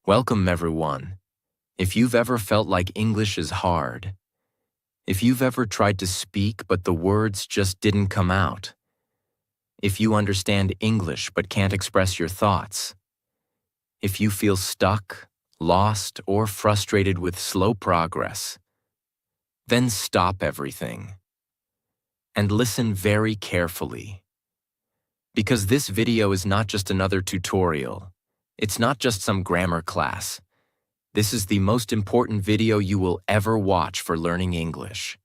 Welcome, everyone. If you've ever felt like English is hard, if you've ever tried to speak but the words just didn't come out, if you understand English but can't express your thoughts, if you feel stuck, lost, or frustrated with slow progress, then stop everything and listen very carefully. Because this video is not just another tutorial. It's not just some grammar class. This is the most important video you will ever watch for learning English.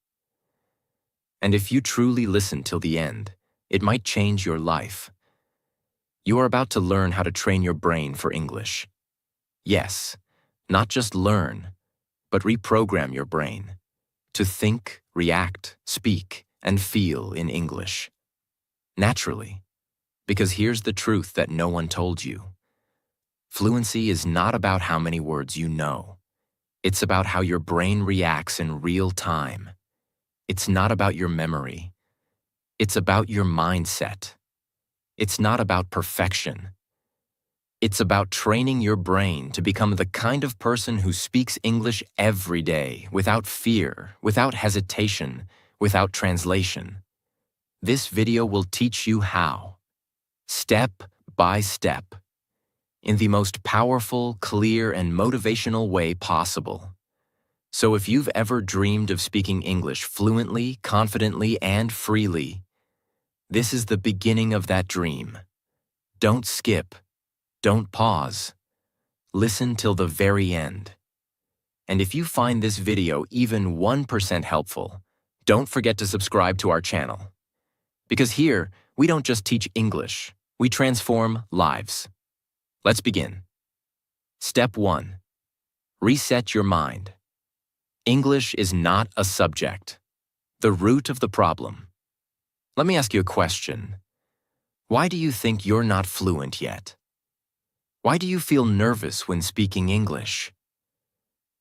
And if you truly listen till the end, it might change your life. You are about to learn how to train your brain for English. Yes, not just learn, but reprogram your brain to think, react, speak, and feel in English. Naturally, because here's the truth that no one told you. Fluency is not about how many words you know. It's about how your brain reacts in real time. It's not about your memory. It's about your mindset. It's not about perfection. It's about training your brain to become the kind of person who speaks English every day without fear, without hesitation, without translation. This video will teach you how, step by step, in the most powerful, clear, and motivational way possible. So if you've ever dreamed of speaking English fluently, confidently, and freely, this is the beginning of that dream. Don't skip. Don't pause. Listen till the very end. And if you find this video even 1% helpful, don't forget to subscribe to our channel. Because here, we don't just teach English, we transform lives. Let's begin. Step 1. Reset your mind. English is not a subject, the root of the problem. Let me ask you a question. Why do you think you're not fluent yet? Why do you feel nervous when speaking English?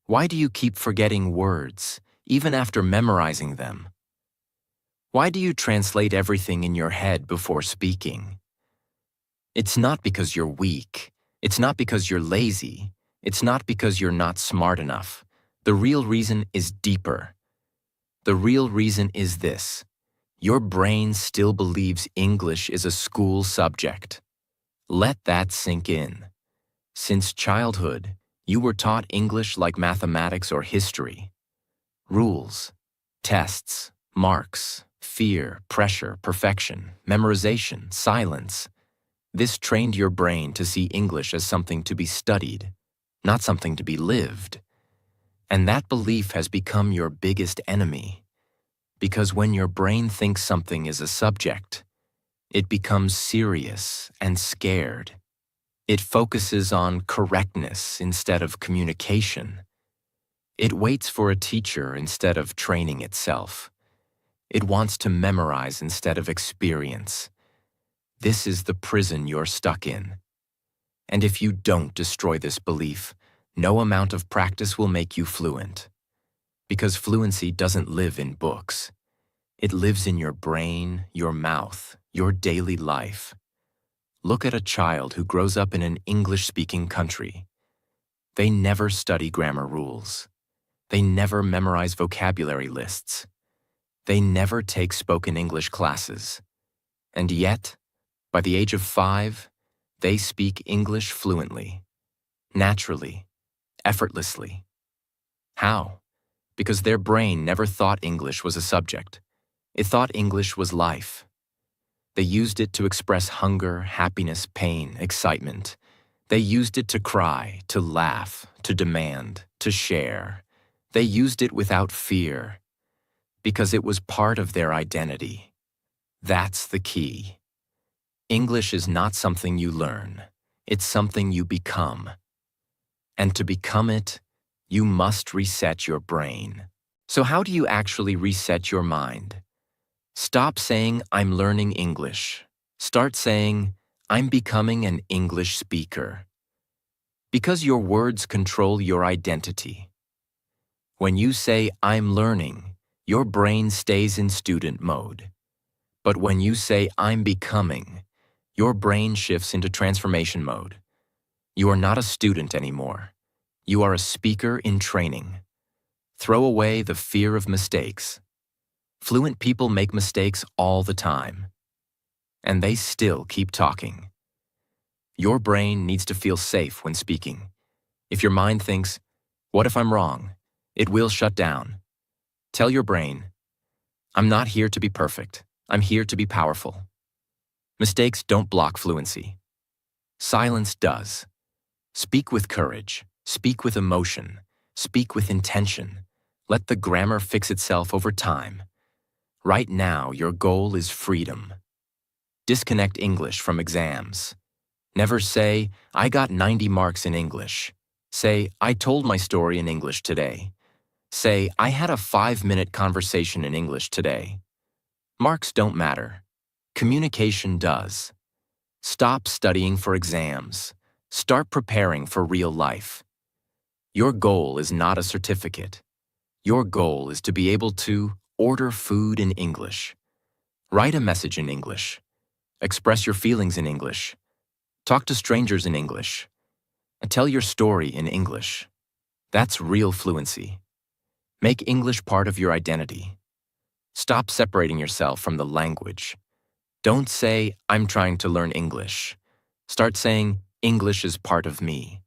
Why do you keep forgetting words, even after memorizing them? Why do you translate everything in your head before speaking? It's not because you're weak. It's not because you're lazy. It's not because you're not smart enough. The real reason is deeper. The real reason is this. Your brain still believes English is a school subject. Let that sink in. Since childhood, you were taught English like mathematics or history. Rules, tests, marks, fear, pressure, perfection, memorization, silence. This trained your brain to see English as something to be studied, not something to be lived. And that belief has become your biggest enemy. Because when your brain thinks something is a subject, it becomes serious and scared. It focuses on correctness instead of communication. It waits for a teacher instead of training itself. It wants to memorize instead of experience. This is the prison you're stuck in. And if you don't destroy this belief, no amount of practice will make you fluent. Because fluency doesn't live in books. It lives in your brain, your mouth, your daily life. Look at a child who grows up in an English-speaking country. They never study grammar rules. They never memorize vocabulary lists. They never take spoken English classes. And yet, by the age of 5, they speak English fluently, naturally, effortlessly. How? Because their brain never thought English was a subject. It thought English was life. They used it to express hunger, happiness, pain, excitement. They used it to cry, to laugh, to demand, to share. They used it without fear, because it was part of their identity. That's the key. English is not something you learn. It's something you become. And to become it, you must reset your brain. So how do you actually reset your mind? Stop saying, I'm learning English. Start saying, I'm becoming an English speaker. Because your words control your identity. When you say, I'm learning, your brain stays in student mode. But when you say, I'm becoming, your brain shifts into transformation mode. You are not a student anymore. You are a speaker in training. Throw away the fear of mistakes. Fluent people make mistakes all the time, and they still keep talking. Your brain needs to feel safe when speaking. If your mind thinks, "What if I'm wrong?" it will shut down. Tell your brain, "I'm not here to be perfect. I'm here to be powerful." Mistakes don't block fluency. Silence does. Speak with courage. Speak with emotion. Speak with intention. Let the grammar fix itself over time. Right now, your goal is freedom. Disconnect English from exams. Never say, "I got 90 marks in English." Say, "I told my story in English today." Say, "I had a 5-minute conversation in English today." Marks don't matter. Communication does. Stop studying for exams. Start preparing for real life. Your goal is not a certificate. Your goal is to be able to order food in English, write a message in English, express your feelings in English, talk to strangers in English, and tell your story in English. That's real fluency. Make English part of your identity. Stop separating yourself from the language. Don't say, "I'm trying to learn English." Start saying, "English is part of me."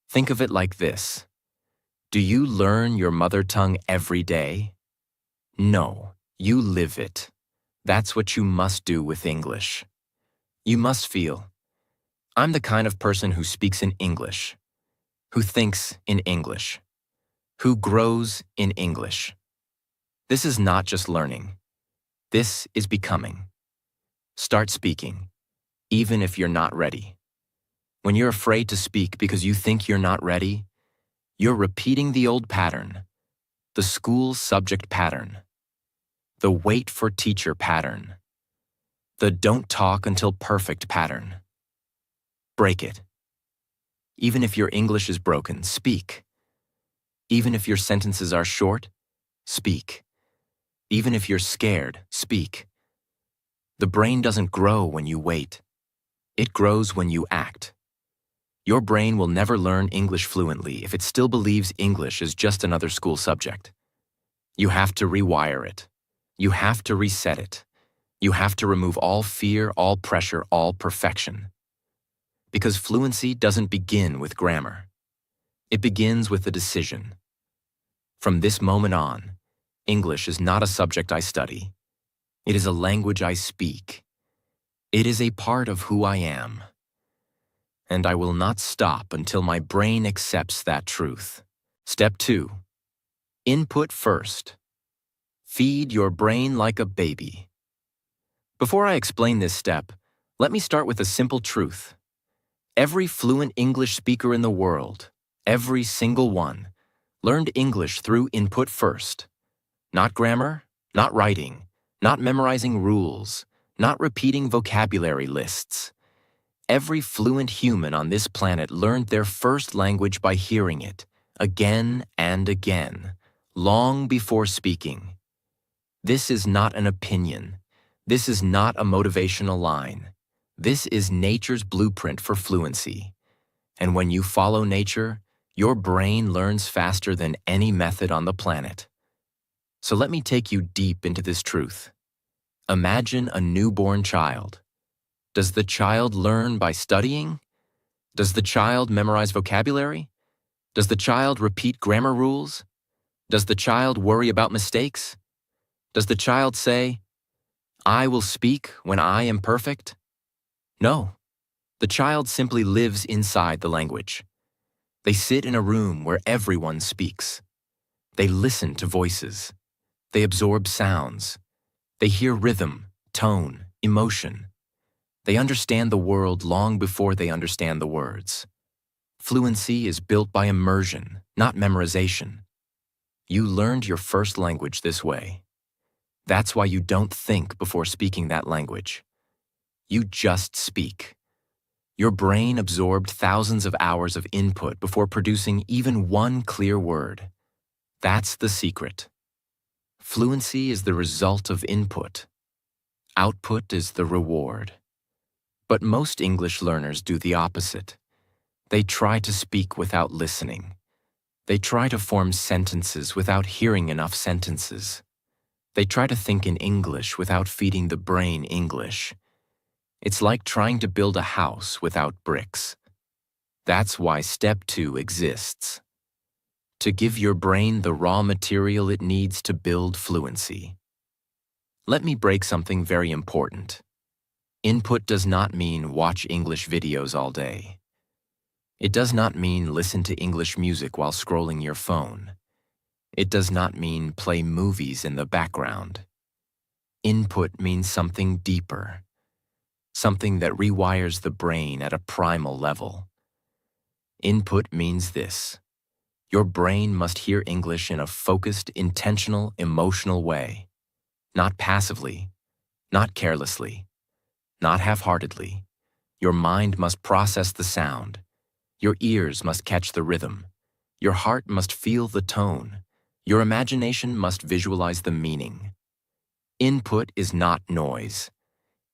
Think of it like this. Do you learn your mother tongue every day? No, you live it. That's what you must do with English. You must feel, "I'm the kind of person who speaks in English, who thinks in English, who grows in English." This is not just learning. This is becoming. Start speaking, even if you're not ready. When you're afraid to speak because you think you're not ready, you're repeating the old pattern, the school subject pattern, the wait for teacher pattern, the don't talk until perfect pattern. Break it. Even if your English is broken, speak. Even if your sentences are short, speak. Even if you're scared, speak. The brain doesn't grow when you wait. It grows when you act. Your brain will never learn English fluently if it still believes English is just another school subject. You have to rewire it. You have to reset it. You have to remove all fear, all pressure, all perfection. Because fluency doesn't begin with grammar. It begins with a decision. From this moment on, English is not a subject I study. It is a language I speak. It is a part of who I am. And I will not stop until my brain accepts that truth. Step 2. Input first. Feed your brain like a baby. Before I explain this step, let me start with a simple truth. Every fluent English speaker in the world, every single one, learned English through input first. Not grammar, not writing, not memorizing rules, not repeating vocabulary lists. Every fluent human on this planet learned their first language by hearing it, again and again, long before speaking. This is not an opinion. This is not a motivational line. This is nature's blueprint for fluency. And when you follow nature, your brain learns faster than any method on the planet. So let me take you deep into this truth. Imagine a newborn child. Does the child learn by studying? Does the child memorize vocabulary? Does the child repeat grammar rules? Does the child worry about mistakes? Does the child say, "I will speak when I am perfect"? No. The child simply lives inside the language. They sit in a room where everyone speaks. They listen to voices. They absorb sounds. They hear rhythm, tone, emotion. They understand the world long before they understand the words. Fluency is built by immersion, not memorization. You learned your first language this way. That's why you don't think before speaking that language. You just speak. Your brain absorbed thousands of hours of input before producing even one clear word. That's the secret. Fluency is the result of input. Output is the reward. But most English learners do the opposite. They try to speak without listening. They try to form sentences without hearing enough sentences. They try to think in English without feeding the brain English. It's like trying to build a house without bricks. That's why step 2 exists. To give your brain the raw material it needs to build fluency. Let me break something very important. Input does not mean watch English videos all day. It does not mean listen to English music while scrolling your phone. It does not mean play movies in the background. Input means something deeper, something that rewires the brain at a primal level. Input means this. Your brain must hear English in a focused, intentional, emotional way. Not passively, not carelessly, not half-heartedly. Your mind must process the sound. Your ears must catch the rhythm. Your heart must feel the tone. Your imagination must visualize the meaning. Input is not noise.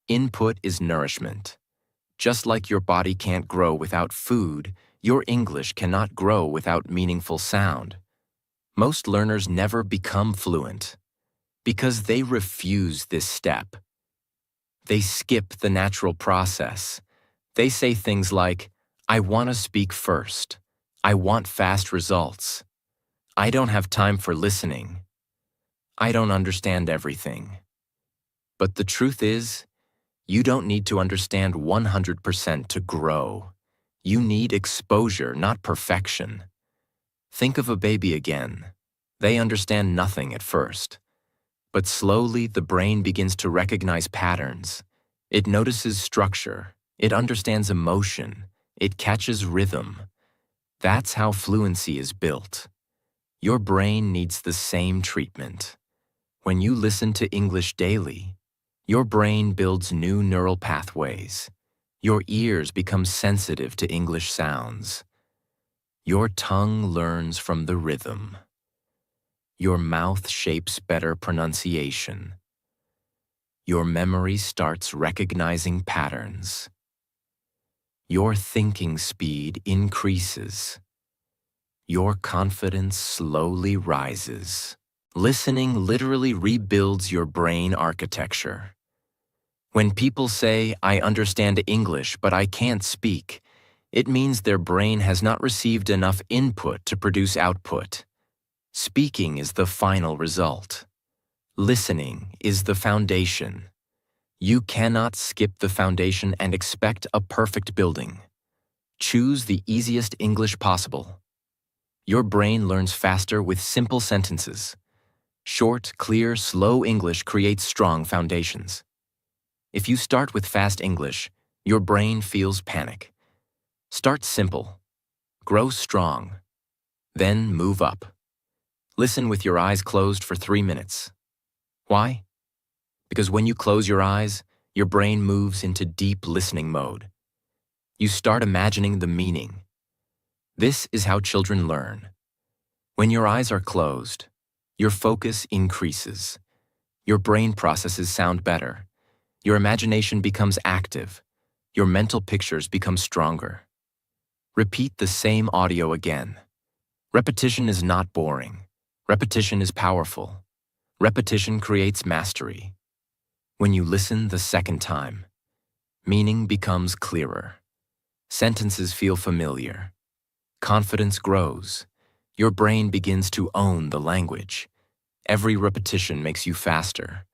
Input is nourishment. Just like your body can't grow without food, your English cannot grow without meaningful sound. Most learners never become fluent because they refuse this step. They skip the natural process. They say things like, I want to speak first. I want fast results. I don't have time for listening. I don't understand everything. But the truth is, you don't need to understand 100% to grow. You need exposure, not perfection. Think of a baby again. They understand nothing at first. But slowly, the brain begins to recognize patterns. It notices structure. It understands emotion. It catches rhythm. That's how fluency is built. Your brain needs the same treatment. When you listen to English daily, your brain builds new neural pathways. Your ears become sensitive to English sounds. Your tongue learns from the rhythm. Your mouth shapes better pronunciation. Your memory starts recognizing patterns. Your thinking speed increases. Your confidence slowly rises. Listening literally rebuilds your brain architecture. When people say, I understand English, but I can't speak, it means their brain has not received enough input to produce output. Speaking is the final result. Listening is the foundation. You cannot skip the foundation and expect a perfect building. Choose the easiest English possible. Your brain learns faster with simple sentences. Short, clear, slow English creates strong foundations. If you start with fast English, your brain feels panic. Start simple. Grow strong. Then move up. Listen with your eyes closed for 3 minutes. Why? Because when you close your eyes, your brain moves into deep listening mode. You start imagining the meaning. This is how children learn. When your eyes are closed, your focus increases. Your brain processes sound better. Your imagination becomes active. Your mental pictures become stronger. Repeat the same audio again. Repetition is not boring. Repetition is powerful. Repetition creates mastery. When you listen the second time, meaning becomes clearer. Sentences feel familiar. Confidence grows. Your brain begins to own the language. Every repetition makes you faster.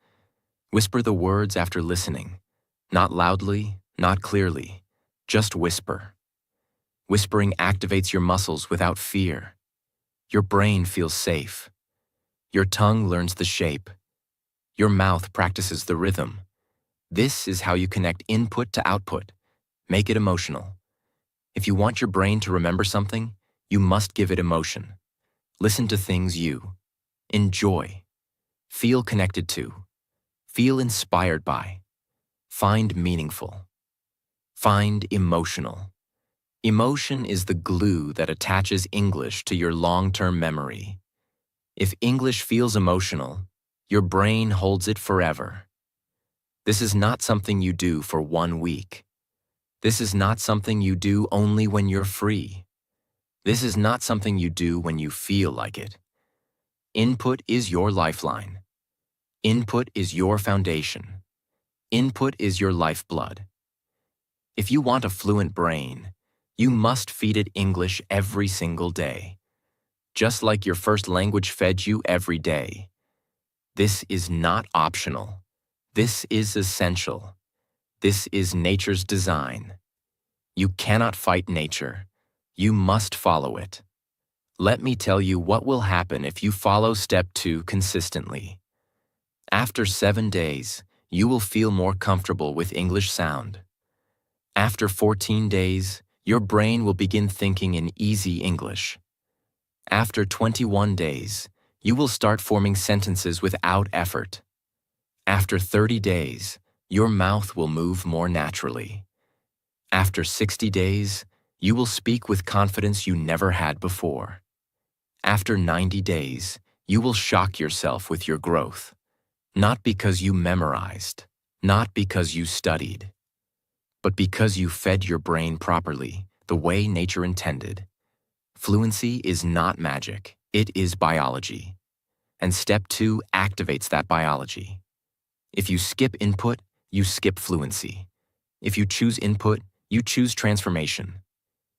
Whisper the words after listening. Not loudly, not clearly. Just whisper. Whispering activates your muscles without fear. Your brain feels safe. Your tongue learns the shape. Your mouth practices the rhythm. This is how you connect input to output. Make it emotional. If you want your brain to remember something, you must give it emotion. Listen to things you enjoy, feel connected to, feel inspired by, find meaningful, find emotional. Emotion is the glue that attaches English to your long-term memory. If English feels emotional, your brain holds it forever. This is not something you do for 1 week. This is not something you do only when you're free. This is not something you do when you feel like it. Input is your lifeline. Input is your foundation. Input is your lifeblood. If you want a fluent brain, you must feed it English every single day, just like your first language fed you every day. This is not optional. This is essential. This is nature's design. You cannot fight nature. You must follow it. Let me tell you what will happen if you follow step 2 consistently. After 7 days, you will feel more comfortable with English sound. After 14 days, your brain will begin thinking in easy English. After 21 days, you will start forming sentences without effort. After 30 days, your mouth will move more naturally. After 60 days, you will speak with confidence you never had before. After 90 days, you will shock yourself with your growth. Not because you memorized, not because you studied, but because you fed your brain properly, the way nature intended. Fluency is not magic, it is biology. And step 2 activates that biology. If you skip input, you skip fluency. If you choose input, you choose transformation.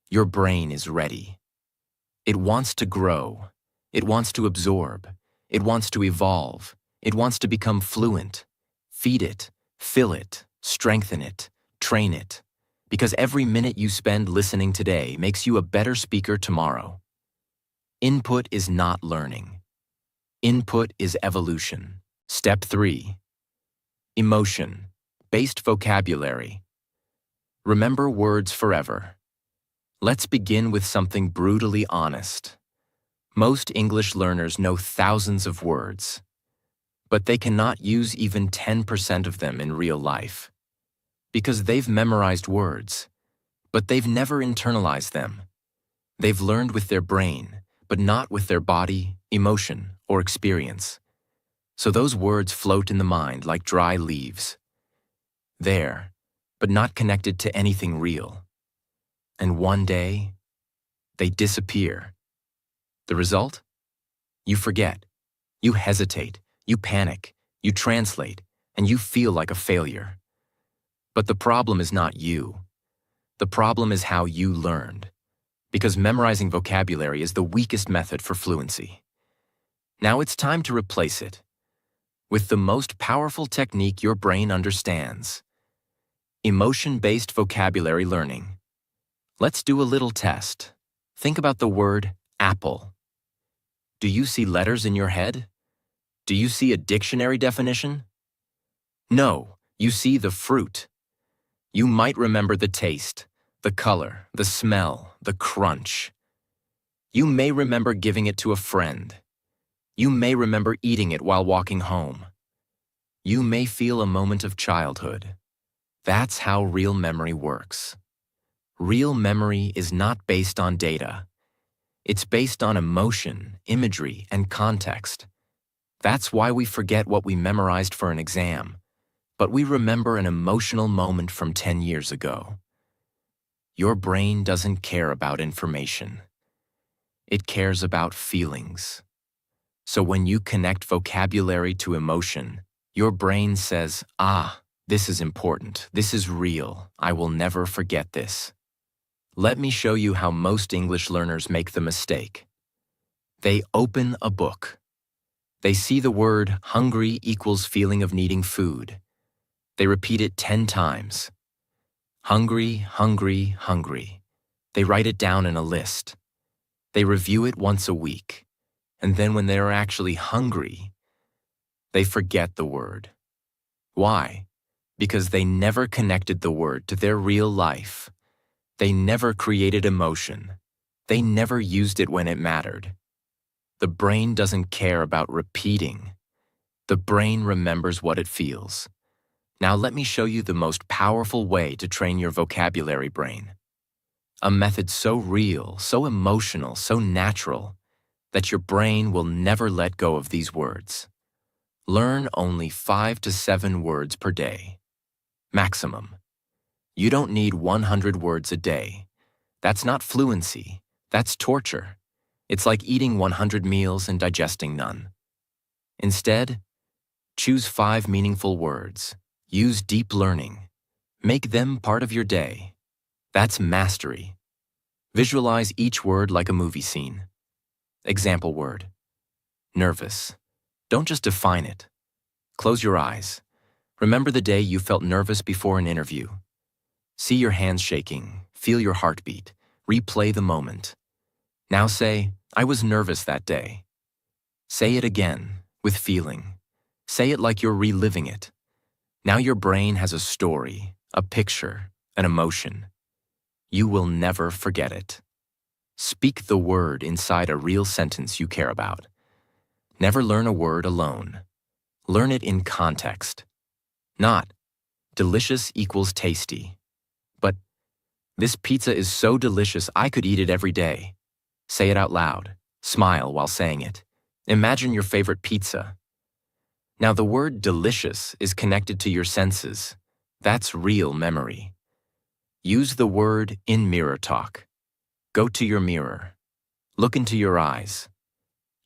Your brain is ready. It wants to grow. It wants to absorb. It wants to evolve. It wants to become fluent. Feed it, fill it, strengthen it, train it. Because every minute you spend listening today makes you a better speaker tomorrow. Input is not learning. Input is evolution. Step 3. Emotion-based vocabulary. Remember words forever. Let's begin with something brutally honest. Most English learners know thousands of words, but they cannot use even 10% of them in real life. Because they've memorized words, but they've never internalized them. They've learned with their brain, but not with their body, emotion, or experience. So those words float in the mind like dry leaves. There, but not connected to anything real. And one day, they disappear. The result? You forget. You hesitate. You panic. You translate. And you feel like a failure. But the problem is not you. The problem is how you learned. Because memorizing vocabulary is the weakest method for fluency. Now it's time to replace it with the most powerful technique your brain understands. Emotion-based vocabulary learning. Let's do a little test. Think about the word apple. Do you see letters in your head? Do you see a dictionary definition? No, you see the fruit. You might remember the taste, the color, the smell, the crunch. You may remember giving it to a friend. You may remember eating it while walking home. You may feel a moment of childhood. That's how real memory works. Real memory is not based on data. It's based on emotion, imagery, and context. That's why we forget what we memorized for an exam, but we remember an emotional moment from 10 years ago. Your brain doesn't care about information. It cares about feelings. So when you connect vocabulary to emotion, your brain says, "Ah, this is important. This is real. I will never forget this." Let me show you how most English learners make the mistake. They open a book. They see the word hungry equals feeling of needing food. They repeat it 10 times. Hungry, hungry, hungry. They write it down in a list. They review it once a week. And then when they are actually hungry, they forget the word. Why? Because they never connected the word to their real life. They never created emotion. They never used it when it mattered. The brain doesn't care about repeating. The brain remembers what it feels. Now let me show you the most powerful way to train your vocabulary brain. A method so real, so emotional, so natural, that your brain will never let go of these words. Learn only 5 to 7 words per day. Maximum. You don't need 100 words a day. That's not fluency. That's torture. It's like eating 100 meals and digesting none. Instead, choose 5 meaningful words. Use deep learning. Make them part of your day. That's mastery. Visualize each word like a movie scene. Example word: nervous. Don't just define it. Close your eyes. Remember the day you felt nervous before an interview. See your hands shaking, feel your heartbeat, replay the moment. Now say, I was nervous that day. Say it again, with feeling. Say it like you're reliving it. Now your brain has a story, a picture, an emotion. You will never forget it. Speak the word inside a real sentence you care about. Never learn a word alone. Learn it in context. Not, delicious equals tasty, but, this pizza is so delicious I could eat it every day. Say it out loud. Smile while saying it. Imagine your favorite pizza. Now the word delicious is connected to your senses. That's real memory. Use the word in mirror talk. Go to your mirror. Look into your eyes.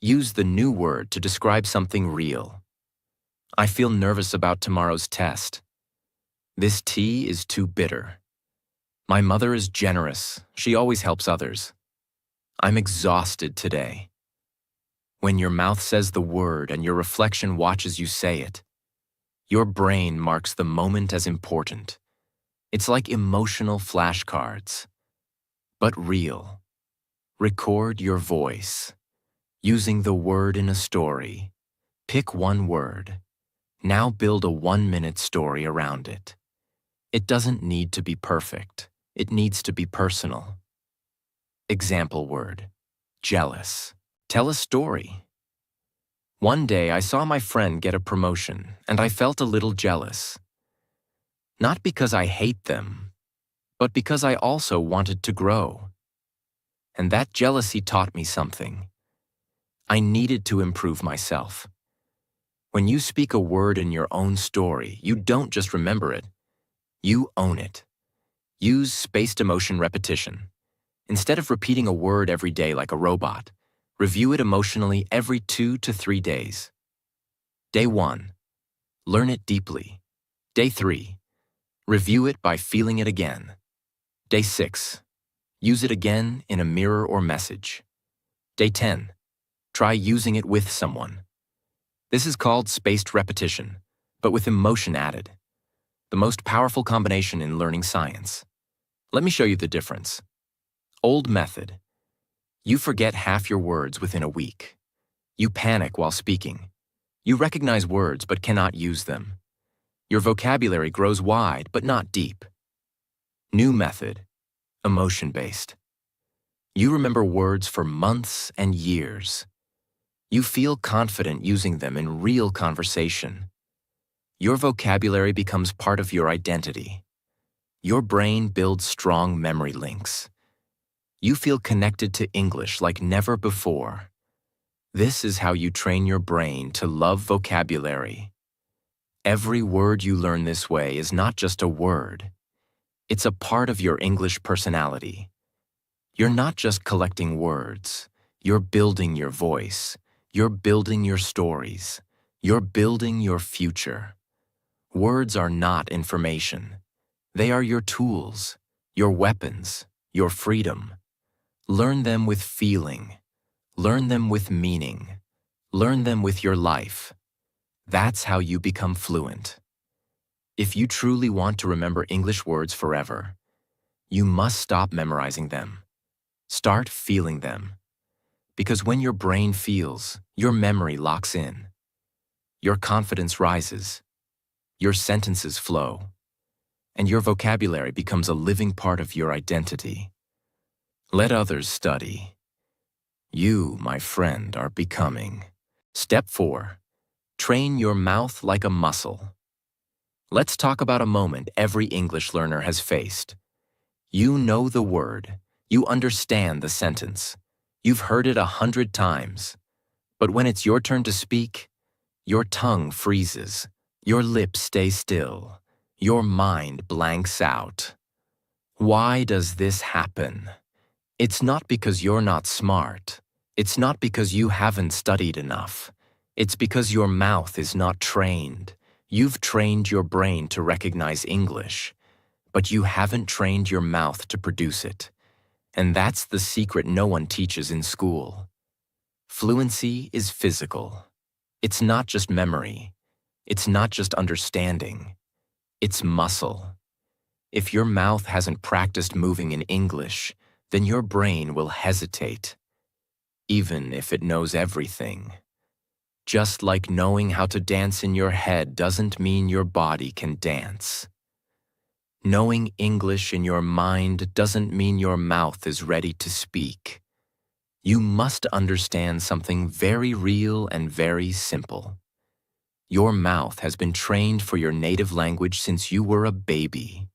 Use the new word to describe something real. I feel nervous about tomorrow's test. This tea is too bitter. My mother is generous. She always helps others. I'm exhausted today. When your mouth says the word and your reflection watches you say it, your brain marks the moment as important. It's like emotional flashcards, but real. Record your voice. Using the word in a story. Pick one word. Now build a 1-minute story around it. It doesn't need to be perfect. It needs to be personal. Example word: jealous. Tell a story. One day I saw my friend get a promotion and I felt a little jealous. Not because I hate them, but because I also wanted to grow. And that jealousy taught me something. I needed to improve myself. When you speak a word in your own story, you don't just remember it. You own it. Use spaced emotion repetition. Instead of repeating a word every day like a robot, review it emotionally every 2 to 3 days. Day 1. Learn it deeply. Day 3. Review it by feeling it again. Day 6. Use it again in a mirror or message. Day 10. Try using it with someone. This is called spaced repetition, but with emotion added. The most powerful combination in learning science. Let me show you the difference. Old method. You forget half your words within a week. You panic while speaking. You recognize words but cannot use them. Your vocabulary grows wide but not deep. New method. Emotion-based. You remember words for months and years. You feel confident using them in real conversation. Your vocabulary becomes part of your identity. Your brain builds strong memory links. You feel connected to English like never before. This is how you train your brain to love vocabulary. Every word you learn this way is not just a word. It's a part of your English personality. You're not just collecting words. You're building your voice. You're building your stories. You're building your future. Words are not information. They are your tools, your weapons, your freedom. Learn them with feeling. Learn them with meaning. Learn them with your life. That's how you become fluent. If you truly want to remember English words forever, you must stop memorizing them. Start feeling them. Because when your brain feels, your memory locks in. Your confidence rises. Your sentences flow. And your vocabulary becomes a living part of your identity. Let others study. You, my friend, are becoming. Step 4. Train your mouth like a muscle. Let's talk about a moment every English learner has faced. You know the word. You understand the sentence. You've heard it 100 times. But when it's your turn to speak, your tongue freezes. Your lips stay still. Your mind blanks out. Why does this happen? It's not because you're not smart. It's not because you haven't studied enough. It's because your mouth is not trained. You've trained your brain to recognize English, but you haven't trained your mouth to produce it. And that's the secret no one teaches in school. Fluency is physical. It's not just memory. It's not just understanding. It's muscle. If your mouth hasn't practiced moving in English, then your brain will hesitate, even if it knows everything. Just like knowing how to dance in your head doesn't mean your body can dance. Knowing English in your mind doesn't mean your mouth is ready to speak. You must understand something very real and very simple. Your mouth has been trained for your native language since you were a baby.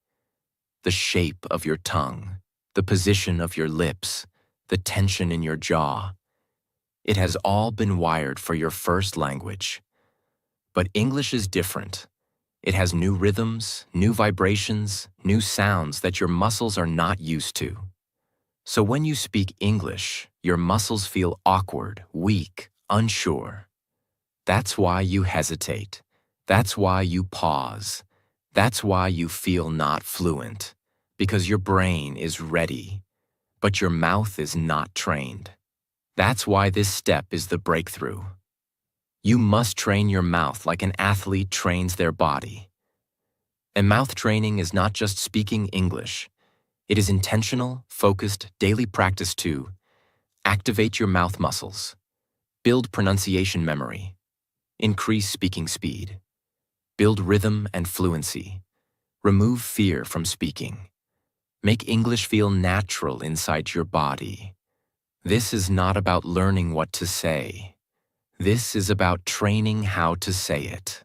The shape of your tongue, the position of your lips, the tension in your jaw. It has all been wired for your first language. But English is different. It has new rhythms, new vibrations, new sounds that your muscles are not used to. So when you speak English, your muscles feel awkward, weak, unsure. That's why you hesitate. That's why you pause. That's why you feel not fluent. Because your brain is ready, but your mouth is not trained. That's why this step is the breakthrough. You must train your mouth like an athlete trains their body. And mouth training is not just speaking English. It is intentional, focused, daily practice to activate your mouth muscles, build pronunciation memory, increase speaking speed, build rhythm and fluency, remove fear from speaking, make English feel natural inside your body. This is not about learning what to say. This is about training how to say it.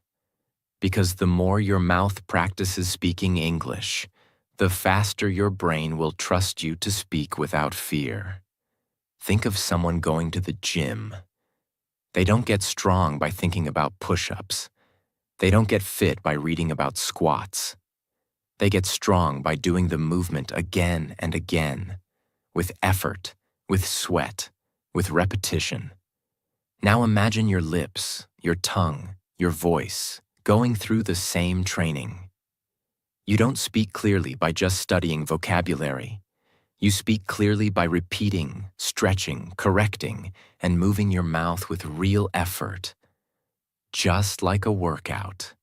Because the more your mouth practices speaking English, the faster your brain will trust you to speak without fear. Think of someone going to the gym. They don't get strong by thinking about push-ups. They don't get fit by reading about squats. They get strong by doing the movement again and again, with effort, with sweat, with repetition. Now imagine your lips, your tongue, your voice going through the same training. You don't speak clearly by just studying vocabulary. You speak clearly by repeating, stretching, correcting, and moving your mouth with real effort. Just like a workout.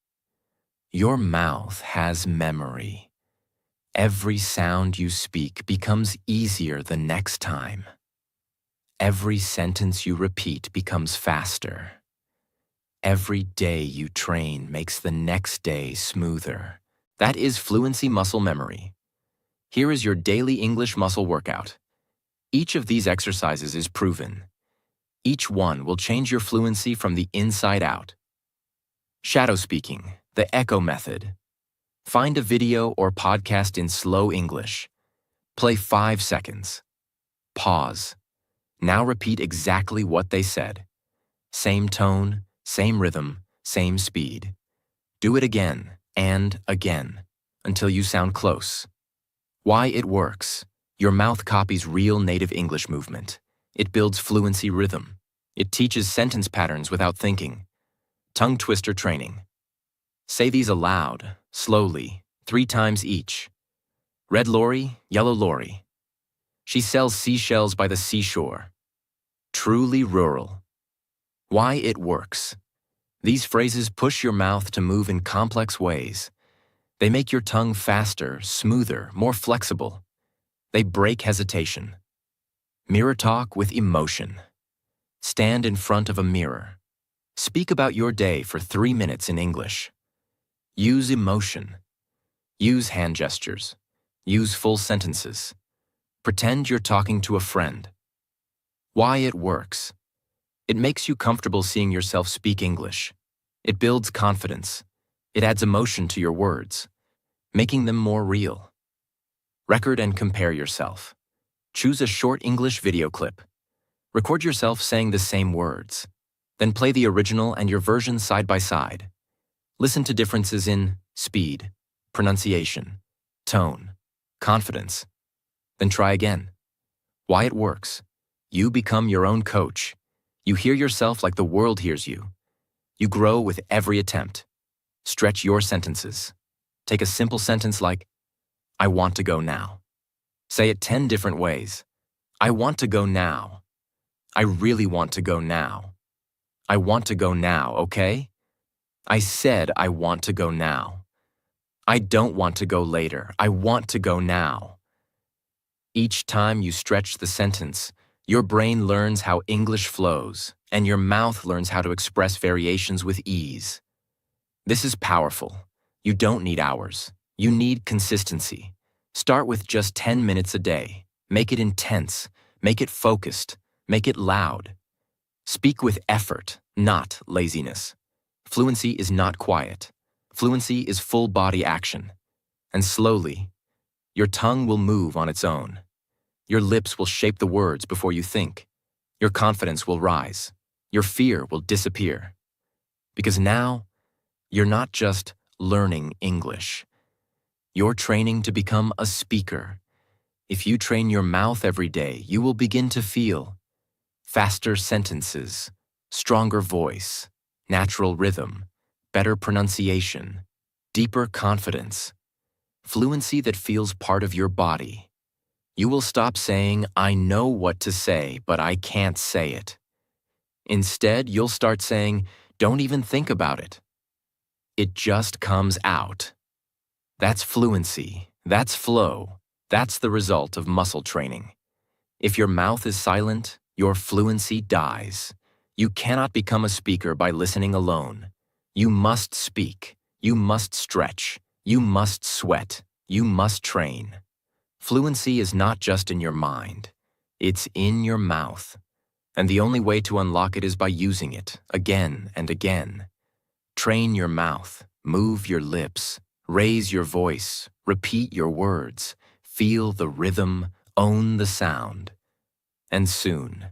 Your mouth has memory. Every sound you speak becomes easier the next time. Every sentence you repeat becomes faster. Every day you train makes the next day smoother. That is fluency muscle memory. Here is your daily English muscle workout. Each of these exercises is proven. Each one will change your fluency from the inside out. Shadow speaking, the echo method. Find a video or podcast in slow English. Play 5 seconds. Pause. Now repeat exactly what they said. Same tone, same rhythm, same speed. Do it again and again until you sound close. Why it works. Your mouth copies real native English movement. It builds fluency rhythm. It teaches sentence patterns without thinking. Tongue twister training. Say these aloud, slowly, 3 times each. Red lorry, yellow lorry. She sells seashells by the seashore. Truly rural. Why it works. These phrases push your mouth to move in complex ways. They make your tongue faster, smoother, more flexible. They break hesitation. Mirror talk with emotion. Stand in front of a mirror. Speak about your day for 3 minutes in English. Use emotion. Use hand gestures. Use full sentences. Pretend you're talking to a friend. Why it works. It makes you comfortable seeing yourself speak English. It builds confidence. It adds emotion to your words, making them more real. Record and compare yourself. Choose a short English video clip. Record yourself saying the same words. Then play the original and your version side by side. Listen to differences in speed, pronunciation, tone. Confidence. Then try again. Why it works. You become your own coach. You hear yourself like the world hears you. You grow with every attempt. Stretch your sentences. Take a simple sentence like, I want to go now. Say it 10 different ways. I want to go now. I really want to go now. I want to go now, okay? I said I want to go now. I don't want to go later. I want to go now. Each time you stretch the sentence, your brain learns how English flows, and your mouth learns how to express variations with ease. This is powerful. You don't need hours. You need consistency. Start with just 10 minutes a day. Make it intense. Make it focused. Make it loud. Speak with effort, not laziness. Fluency is not quiet. Fluency is full body action. And slowly, your tongue will move on its own. Your lips will shape the words before you think. Your confidence will rise. Your fear will disappear. Because now, you're not just learning English. You're training to become a speaker. If you train your mouth every day, you will begin to feel faster sentences, stronger voice, natural rhythm, better pronunciation, deeper confidence, fluency that feels part of your body. You will stop saying, I know what to say, but I can't say it. Instead, you'll start saying, don't even think about it. It just comes out. That's fluency. That's flow. That's the result of muscle training. If your mouth is silent, your fluency dies. You cannot become a speaker by listening alone. You must speak. You must stretch. You must sweat. You must train. Fluency is not just in your mind. It's in your mouth. And the only way to unlock it is by using it again and again. Train your mouth. Move your lips. Raise your voice. Repeat your words. Feel the rhythm. Own the sound. And soon,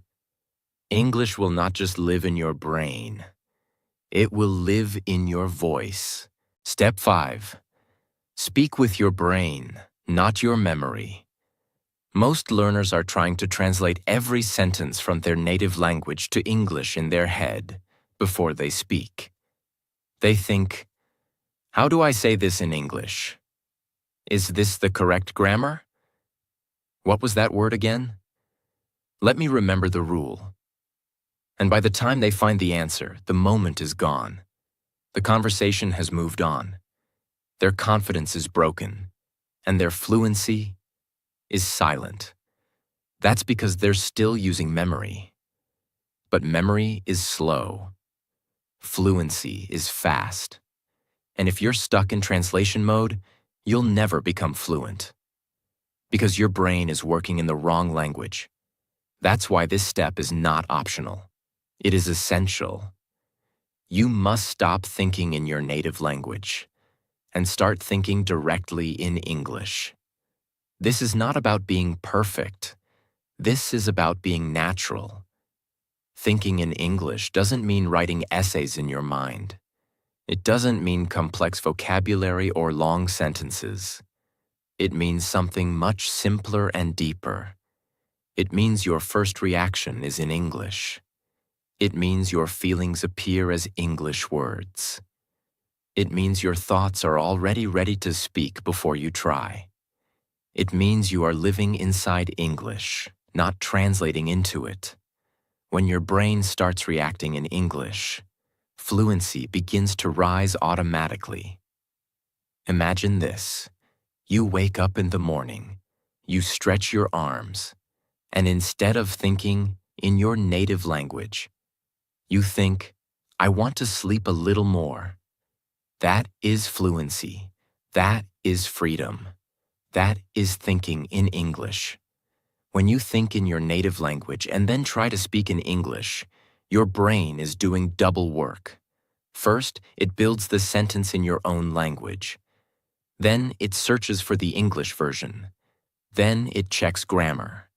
English will not just live in your brain. It will live in your voice. Step 5. Speak with your brain, not your memory. Most learners are trying to translate every sentence from their native language to English in their head before they speak. They think, how do I say this in English? Is this the correct grammar? What was that word again? Let me remember the rule. And by the time they find the answer, the moment is gone. The conversation has moved on. Their confidence is broken, and their fluency is silent. That's because they're still using memory. But memory is slow. Fluency is fast. And if you're stuck in translation mode, you'll never become fluent. Because your brain is working in the wrong language. That's why this step is not optional. It is essential. You must stop thinking in your native language and start thinking directly in English. This is not about being perfect. This is about being natural. Thinking in English doesn't mean writing essays in your mind. It doesn't mean complex vocabulary or long sentences. It means something much simpler and deeper. It means your first reaction is in English. It means your feelings appear as English words. It means your thoughts are already ready to speak before you try. It means you are living inside English, not translating into it. When your brain starts reacting in English, fluency begins to rise automatically. Imagine this. You wake up in the morning, you stretch your arms, and instead of thinking in your native language, you think, I want to sleep a little more. That is fluency. That is freedom. That is thinking in English. When you think in your native language and then try to speak in English, your brain is doing double work. First, it builds the sentence in your own language. Then it searches for the English version. Then it checks grammar.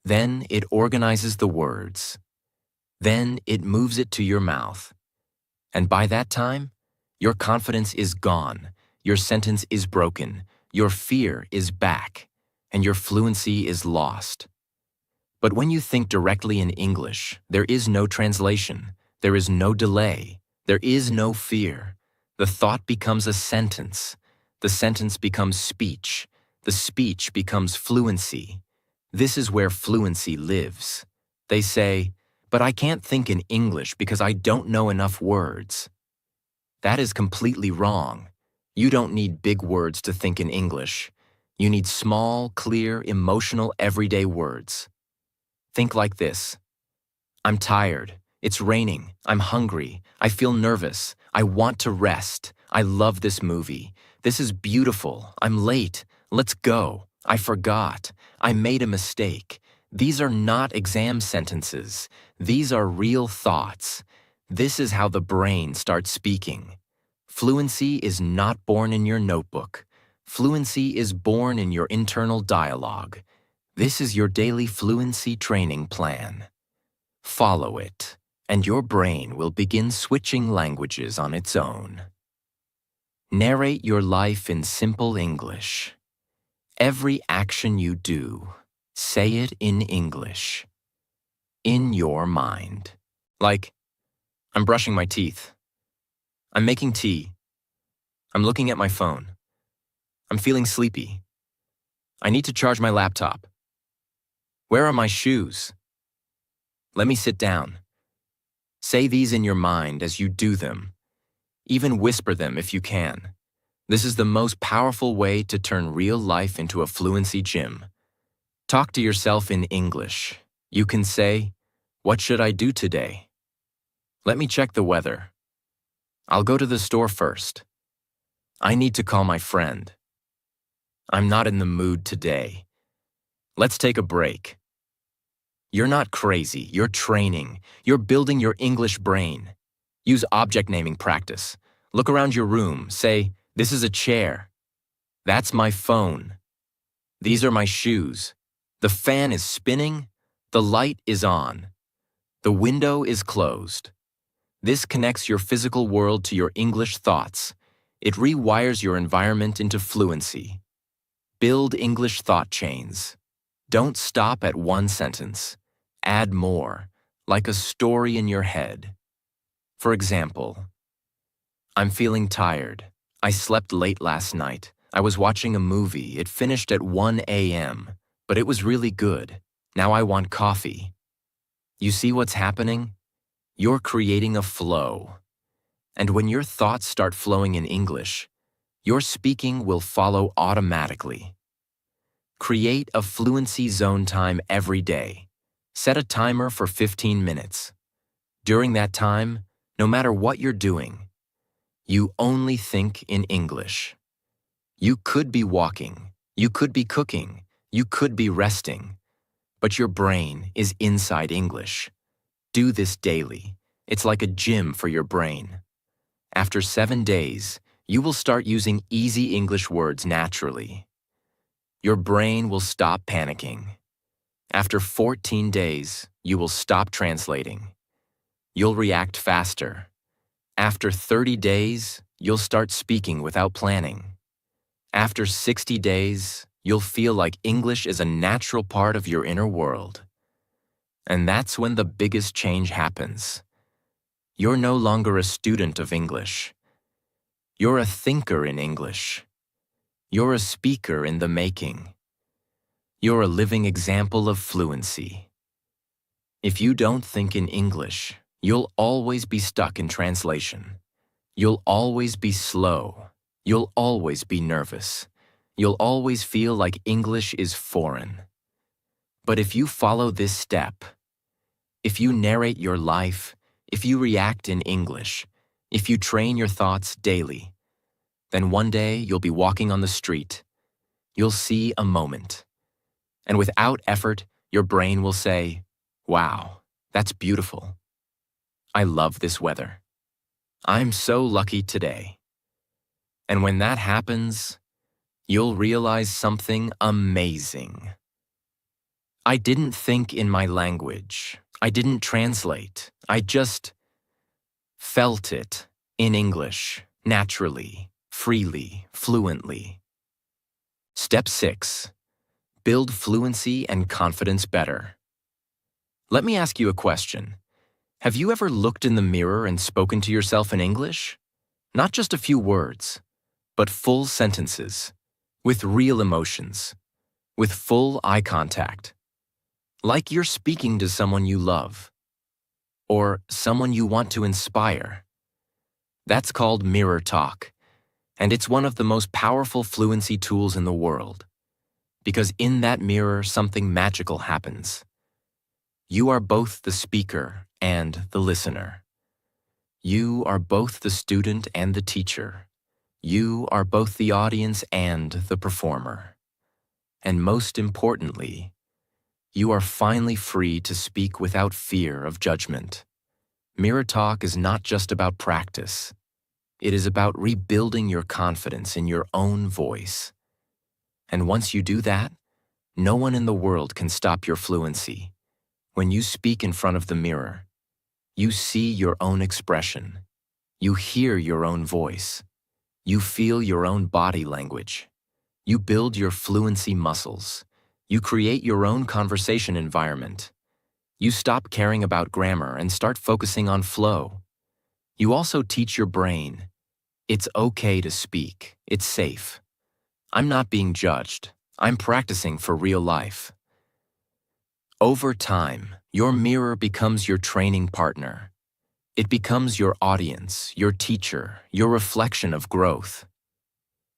Then it organizes the words. Then it moves it to your mouth. And by that time, your confidence is gone. Your sentence is broken. your fear is back, and your fluency is lost. But when you think directly in English, there is no translation, there is no delay, there is no fear. The thought becomes a sentence. The sentence becomes speech. The speech becomes fluency. This is where fluency lives. They say, "But I can't think in English because I don't know enough words." That is completely wrong. You don't need big words to think in English. You need small, clear, emotional, everyday words. Think like this. I'm tired. It's raining. I'm hungry. I feel nervous. I want to rest. I love this movie. This is beautiful. I'm late. Let's go. I forgot. I made a mistake. These are not exam sentences. These are real thoughts. This is how the brain starts speaking. Fluency is not born in your notebook. Fluency is born in your internal dialogue. This is your daily fluency training plan. Follow it, and your brain will begin switching languages on its own. Narrate your life in simple English. Every action you do, say it in English. In your mind. Like, I'm brushing my teeth. I'm making tea. I'm looking at my phone. I'm feeling sleepy. I need to charge my laptop. Where are my shoes? Let me sit down. Say these in your mind as you do them. Even whisper them if you can. This is the most powerful way to turn real life into a fluency gym. Talk to yourself in English. You can say, "What should I do today? Let me check the weather. I'll go to the store first. I need to call my friend. I'm not in the mood today. Let's take a break." You're not crazy, you're training. You're building your English brain. Use object naming practice. Look around your room, say, "This is a chair. That's my phone. These are my shoes. The fan is spinning. The light is on. The window is closed." This connects your physical world to your English thoughts. It rewires your environment into fluency. Build English thought chains. Don't stop at one sentence. Add more, like a story in your head. For example, I'm feeling tired. I slept late last night. I was watching a movie. It finished at 1 a.m., but it was really good. Now I want coffee. You see what's happening? You're creating a flow. And when your thoughts start flowing in English, your speaking will follow automatically. Create a fluency zone time every day. Set a timer for 15 minutes. During that time, no matter what you're doing, you only think in English. You could be walking, you could be cooking, you could be resting, but your brain is inside English. Do this daily. It's like a gym for your brain. After 7 days, you will start using easy English words naturally. Your brain will stop panicking. After 14 days, you will stop translating. You'll react faster. After 30 days, you'll start speaking without planning. After 60 days, you'll feel like English is a natural part of your inner world. And that's when the biggest change happens. You're no longer a student of English. You're a thinker in English. You're a speaker in the making. You're a living example of fluency. If you don't think in English, you'll always be stuck in translation. You'll always be slow. You'll always be nervous. You'll always feel like English is foreign. But if you follow this step, if you narrate your life, if you react in English, if you train your thoughts daily, then one day you'll be walking on the street. You'll see a moment. And without effort, your brain will say, "Wow, that's beautiful. I love this weather. I'm so lucky today." And when that happens, you'll realize something amazing. I didn't think in my language. I didn't translate. I just felt it in English, naturally, freely, fluently. Step 6. Build fluency and confidence better. Let me ask you a question. Have you ever looked in the mirror and spoken to yourself in English? Not just a few words, but full sentences, with real emotions, with full eye contact. Like you're speaking to someone you love, or someone you want to inspire. That's called mirror talk, and it's one of the most powerful fluency tools in the world. Because in that mirror, something magical happens. You are both the speaker and the listener. You are both the student and the teacher. You are both the audience and the performer. And most importantly, you are finally free to speak without fear of judgment. Mirror talk is not just about practice. It is about rebuilding your confidence in your own voice. And once you do that, no one in the world can stop your fluency. When you speak in front of the mirror, you see your own expression. You hear your own voice. You feel your own body language. You build your fluency muscles. You create your own conversation environment. You stop caring about grammar and start focusing on flow. You also teach your brain, it's okay to speak. It's safe. I'm not being judged. I'm practicing for real life. Over time, your mirror becomes your training partner. It becomes your audience, your teacher, your reflection of growth.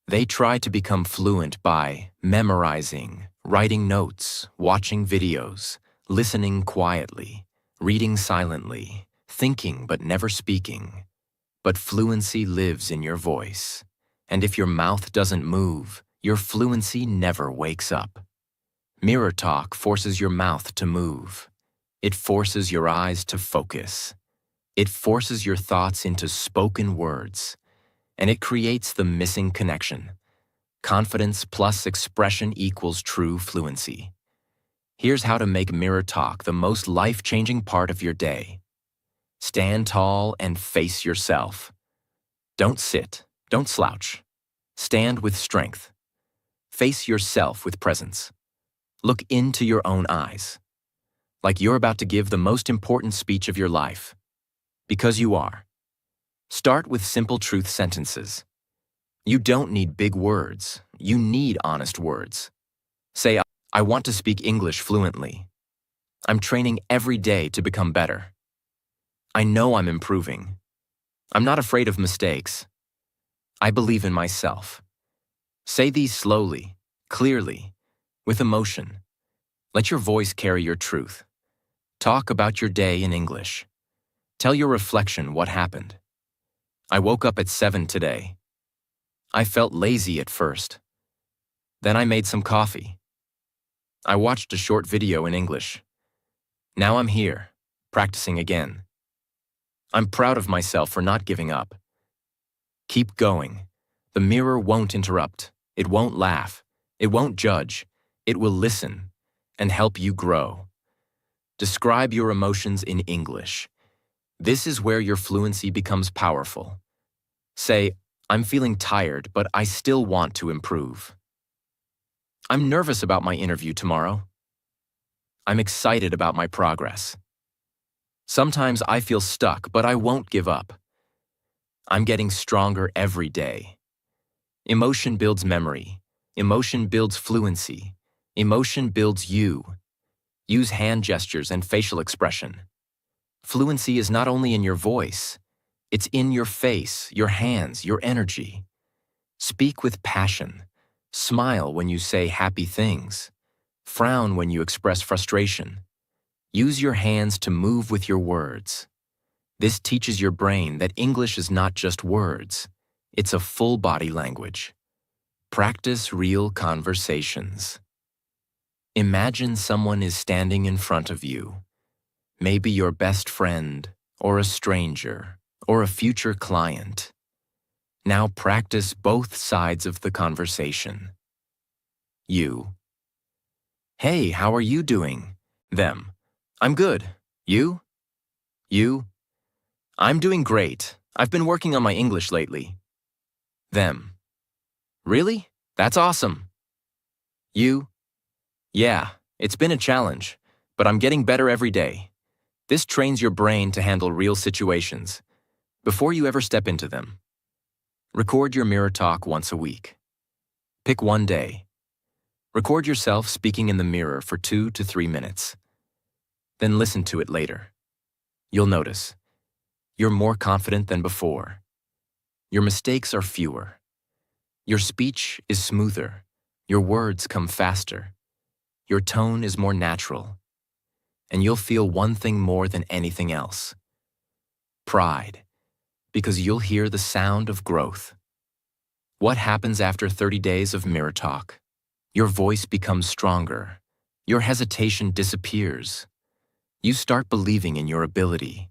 They try to become fluent by memorizing, writing notes, watching videos, listening quietly, reading silently, thinking but never speaking. But fluency lives in your voice. And if your mouth doesn't move, your fluency never wakes up. Mirror talk forces your mouth to move. It forces your eyes to focus. It forces your thoughts into spoken words. And it creates the missing connection. Confidence plus expression equals true fluency. Here's how to make mirror talk the most life-changing part of your day. Stand tall and face yourself. Don't sit, don't slouch. Stand with strength. Face yourself with presence. Look into your own eyes, like you're about to give the most important speech of your life. Because you are. Start with simple truth sentences. You don't need big words. You need honest words. Say, I want to speak English fluently. I'm training every day to become better. I know I'm improving. I'm not afraid of mistakes. I believe in myself. Say these slowly, clearly, with emotion. Let your voice carry your truth. Talk about your day in English. Tell your reflection what happened. I woke up at 7 today. I felt lazy at first. Then I made some coffee. I watched a short video in English. Now I'm here, practicing again. I'm proud of myself for not giving up. Keep going. The mirror won't interrupt. It won't laugh. It won't judge. It will listen and help you grow. Describe your emotions in English. This is where your fluency becomes powerful. Say, I'm feeling tired, but I still want to improve. I'm nervous about my interview tomorrow. I'm excited about my progress. Sometimes I feel stuck, but I won't give up. I'm getting stronger every day. Emotion builds memory. Emotion builds fluency. Emotion builds you. Use hand gestures and facial expression. Fluency is not only in your voice, it's in your face, your hands, your energy. Speak with passion. Smile when you say happy things. Frown when you express frustration. Use your hands to move with your words. This teaches your brain that English is not just words. It's a full body language. Practice real conversations. Imagine someone is standing in front of you. Maybe your best friend, or a stranger, or a future client. Now practice both sides of the conversation. You. Hey, how are you doing? Them. I'm good. You? You? I'm doing great. I've been working on my English lately. Them. Really? That's awesome. You? Yeah, it's been a challenge, but I'm getting better every day. This trains your brain to handle real situations before you ever step into them. Record your mirror talk once a week. Pick one day. Record yourself speaking in the mirror for 2 to 3 minutes. Then listen to it later. You'll notice you're more confident than before. Your mistakes are fewer. Your speech is smoother. Your words come faster. Your tone is more natural. And you'll feel one thing more than anything else: pride, because you'll hear the sound of growth. What happens after 30 days of mirror talk? Your voice becomes stronger. Your hesitation disappears. You start believing in your ability.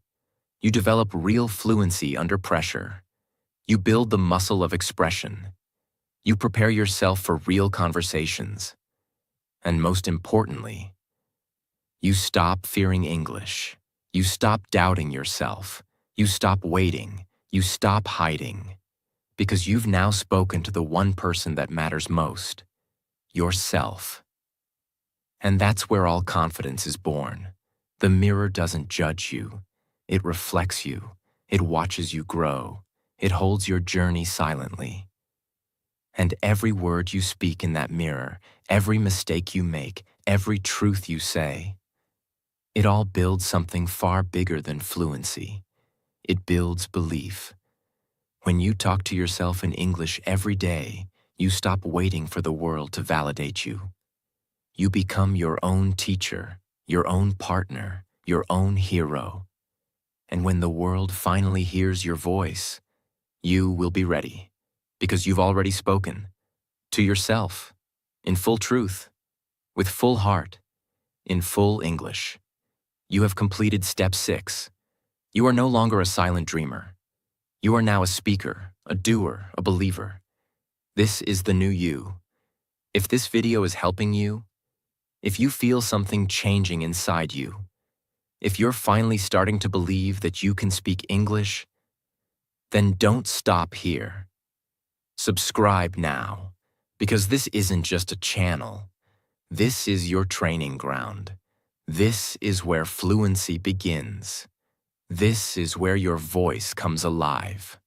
You develop real fluency under pressure. You build the muscle of expression. You prepare yourself for real conversations. And most importantly, you stop fearing English. You stop doubting yourself. You stop waiting. You stop hiding. Because you've now spoken to the one person that matters most: yourself. And that's where all confidence is born. The mirror doesn't judge you. It reflects you. It watches you grow. It holds your journey silently. And every word you speak in that mirror, every mistake you make, every truth you say, it all builds something far bigger than fluency. It builds belief. When you talk to yourself in English every day, you stop waiting for the world to validate you. You become your own teacher, your own partner, your own hero. And when the world finally hears your voice, you will be ready, because you've already spoken to yourself, in full truth, with full heart, in full English. You have completed step 6. You are no longer a silent dreamer. You are now a speaker, a doer, a believer. This is the new you. If this video is helping you, if you feel something changing inside you, if you're finally starting to believe that you can speak English, then don't stop here. Subscribe now, because this isn't just a channel. This is your training ground. This is where fluency begins. This is where your voice comes alive.